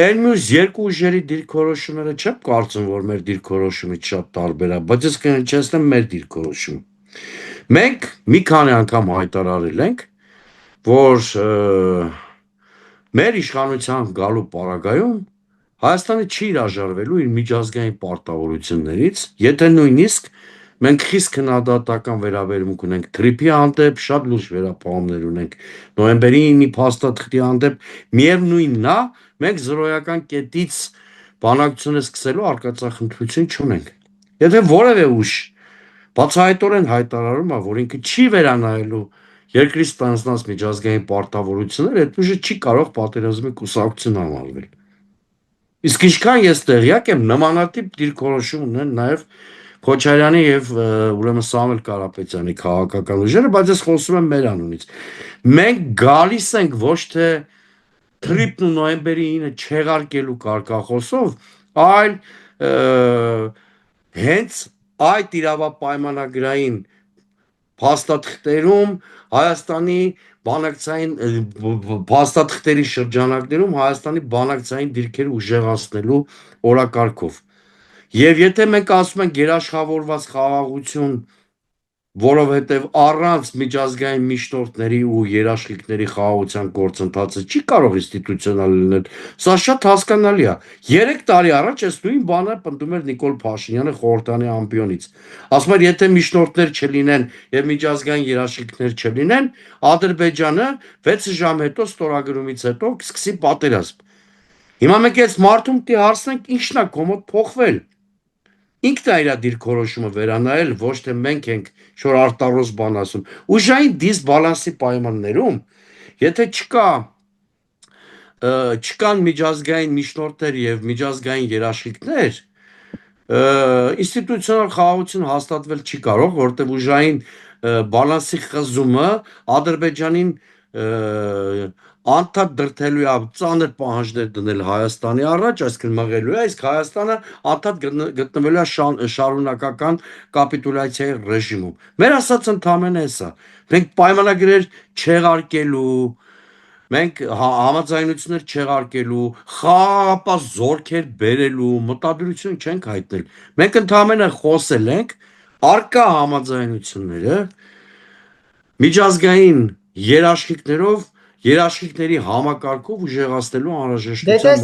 Այն մյուս երկու ուժերի դիրքորոշումները չեմ կարծում, որ մեր դիրքորոշումից շատ տարբեր է, բայց ես կհնչեցնեմ մեր դիրքորոշումը։ Մենք մի քանի անգամ հայտարարել ենք, որ մեր իշխանության գալու պարագայում Հայաստանը չի հրաժարվելու իր միջազգային պարտավորություններից, եթե նույնիսկ մենք խիստ քննադատական վերաբերմունք ունենք թրիփի հանդեպ, շատ լուրջ վերապահումներ ունենք նոյեմբերի 9-ի փաստաթղթի հանդեպ, միևնույնն է, մենք զրոյական կետից բանակցությունը սկսելու արկածախնդրություն չունենք։ Եթե որևէ ուժ բացահայտորեն հայտարարում է, որ ինքը չի վերանայելու երկրի ստանձնած միջազգային պարտավորությունները, այդ ուժը չի կարող պատերազմի կուսակցություն համարվել։ Իսկ ինչքան ես տեղյակ եմ, նմանատիպ դիրքորոշում ունեն նաև Քոչարյանի եւ ուրեմն Սամվել Կարապետյանի քաղաքական ուժերը, բայց ես խոսում եմ մեր անունից։ Մենք գալիս ենք ոչ թե թրիփն ու նոյեմբերի 9-ը չեղարկելու կարգախոսով, այլ հենց այդ իրավապայմանագրային փաստաթղթերում Հայաստանի բանակցային փաստաթղթերի շրջանակներում Հայաստանի բանակցային դիրքերը ուժեղացնելու օրակարգով։ Եվ եթե մենք ասում ենք երաշխավորված խաղաղություն, որովհետև առանց միջազգային միջնորդների ու երաշխիքների խաղաղության գործընթացը չի կարող ինստիտուցիոնալ լինել, սա շատ հասկանալի է։ 3 տարի առաջ այս նույն բանը պնդում էր Նիկոլ Փաշինյանը խորհրդանի ամբիոնից։ Ասում էր, եթե միջնորդներ չլինեն եւ միջազգային երաշխիքներ չլինեն, Ադրբեջանը 6 ժամ հետո ստորագրումից հետո կսկսի պատերազմ։ Հիմա մենք այս մարդուն պիտի հարցնենք ինչն է կոմոդ փոխվել։ Ինքն է իր դիրքորոշումը վերանայել, ոչ թե մենք ենք շոր արտարոս բան ասում։ Ուժային դիսբալանսի պայմաններում, եթե չկան միջազգային միջնորդներ եւ միջազգային երաշխիքներ, ինստիտուցիոնալ խաղաղություն հաստատվել չի կարող, որտեղ ուժային բալանսի խզումը Ադրբեջանին անդադ դրթելու է ծանր պահանջներ դնել Հայաստանի առաջ, այսինքն մղելու է, իսկ Հայաստանը անդադ գտնվելու է շարունակական կապիտուլյացիայի ռեժիմում։ Մեր ասած ընդամենը էսա։ Մենք պայմանագրեր չեղարկելու, մենք համաձայնություններ չեղարկելու, խաղաղապահ զորքեր բերելու մտադրություն չենք հայտնել։ Մենք ընդամենը խոսել ենք արկա համաձայնությունները միջազգային երաշխիքներով, երաշխիքների համակարգով ուժեղացնելու անհրաժեշտության